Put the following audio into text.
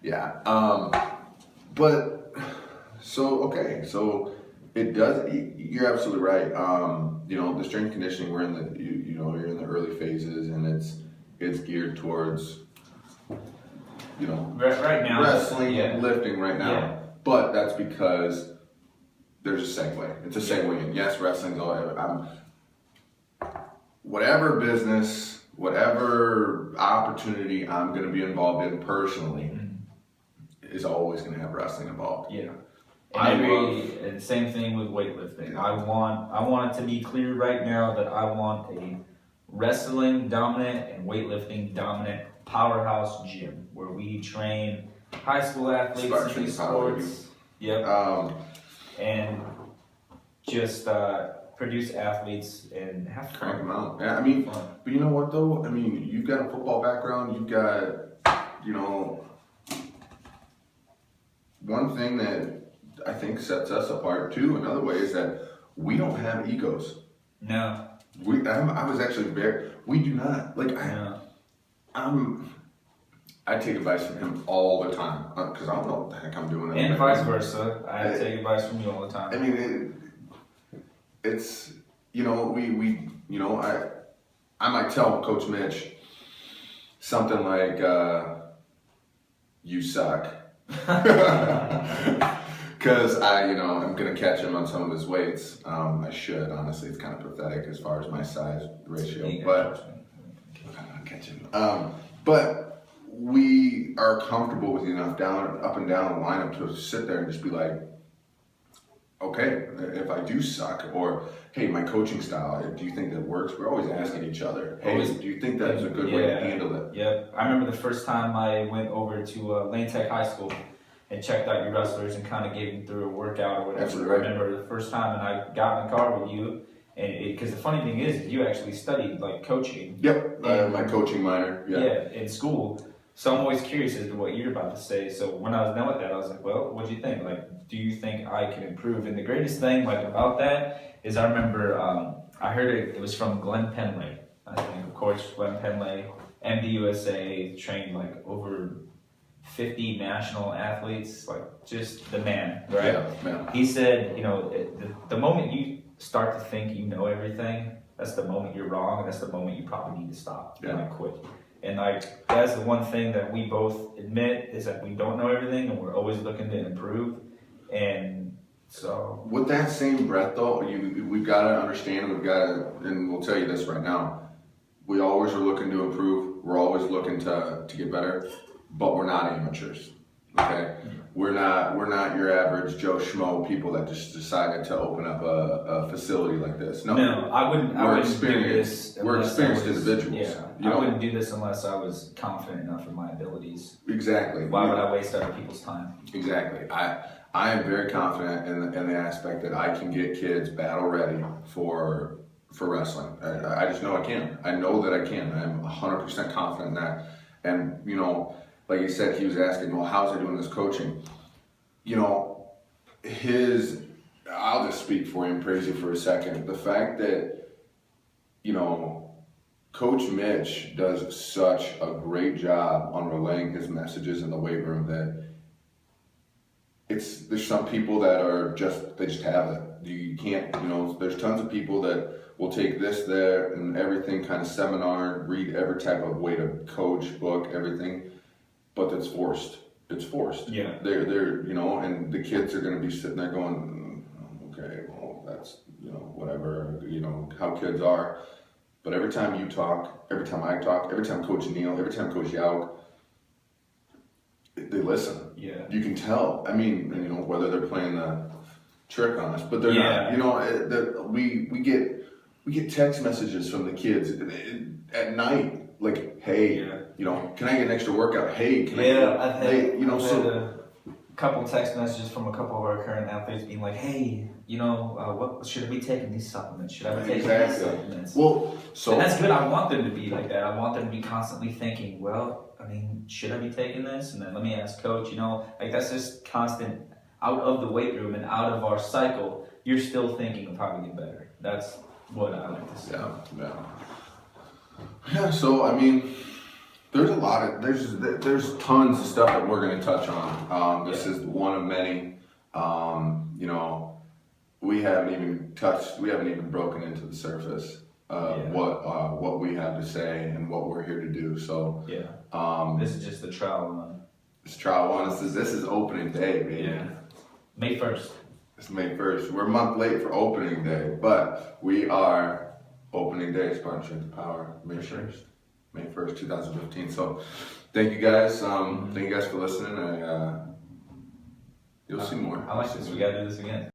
Yeah. But so it does. You're absolutely right. The strength conditioning, we're in the you're in the early phases, and it's geared towards right now wrestling, lifting right now. Yeah. But that's because there's a segue. It's a segue in. Yes, wrestling's all. Whatever business, whatever opportunity I'm going to be involved in personally is always going to have wrestling involved. Yeah. And same thing with weightlifting. Yeah. I want it to be clear right now that I want a wrestling dominant and weightlifting dominant powerhouse gym where we train high school athletes in these sports. Yep. And just produce athletes and have fun. Crank them out. Yeah, but you know what though? You've got a football background. You've got, one thing that I think sets us apart too. Another way is that we don't have egos. No. I was actually we do not. I take advice from him all the time because I don't know what the heck I'm doing. And vice versa. I take advice from you all the time. It's I might tell Coach Mitch something like, "You suck," because I'm gonna catch him on some of his weights. I should honestly. It's kind of pathetic as far as my size ratio, but I'm not catching him. But we are comfortable with you enough up and down the lineup to sit there and just be like, okay, if I do suck, or hey, my coaching style, do you think that works? We're always asking each other, hey, do you think that's a good way to handle it? Yep. I remember the first time I went over to Lane Tech High School and checked out your wrestlers and kind of gave them through a workout or whatever. Absolutely right. I remember the first time, and I got in the car with you, and because the funny thing is, you actually studied coaching. Yep, my coaching minor. Yeah, in school. So I'm always curious as to what you're about to say. So when I was done with that, I was like, well, what do you think? Do you think I can improve? And the greatest thing about that is I remember I heard it was from Glenn Penley. I think, of course, Glenn Penley, MDUSA, trained over 50 national athletes, just the man, right? Yeah. He said, the moment you start to think you know everything, that's the moment you're wrong, and that's the moment you probably need to stop and quit. And that's the one thing that we both admit is that we don't know everything, and we're always looking to improve. And so, with that same breath, though, we've got to understand. And we'll tell you this right now: we always are looking to improve. We're always looking to get better, but we're not amateurs. Okay, we're not your average Joe Schmo people that just decided to open up a facility like this. No, I wouldn't do this. We're experienced individuals. Yeah, I wouldn't do this unless I was confident enough in my abilities. Exactly. Why would I waste other people's time? Exactly. I am very confident in the aspect that I can get kids battle ready for wrestling. I just know I can. I know that I can. I'm 100% confident in that. And like you said, he was asking, well, how's he doing this coaching? I'll just speak for him, praise you for a second. The fact that, Coach Mitch does such a great job on relaying his messages in the weight room that there's some people that they just have it. You can't, there's tons of people that will take this, there, and everything kind of seminar, read every type of way to coach, book, everything. But it's forced. It's forced. Yeah. They're and the kids are going to be sitting there going, okay, well, that's, whatever, how kids are. But every time you talk, every time I talk, every time Coach Neal, every time Coach Yauk, they listen. Yeah. You can tell. Whether they're playing the trick on us, but they're not. We get text messages from the kids at night. Hey, can I get an extra workout? Hey, can I've had a couple text messages from a couple of our current athletes being like, hey, what should I be taking these supplements? Should I be taking these supplements? Well, and that's good. I want them to be like that. I want them to be constantly thinking, should I be taking this? And then let me ask Coach, that's just constant out of the weight room and out of our cycle. You're still thinking of how to get better. That's what I like to say. Yeah, so There's a lot of there's tons of stuff that we're going to touch on. This is one of many. You know, we haven't even broken into the surface of what we have to say and what we're here to do. So this is just the trial run. It's trial one. This is opening day, baby. Yeah. May 1st. It's May 1st. We're a month late for opening day, but we are opening day. Spartan Strength and Power, May 1st. May 1st, 2015. So thank you guys. Thank you guys for listening. You'll see more. I like this. We got to do this again.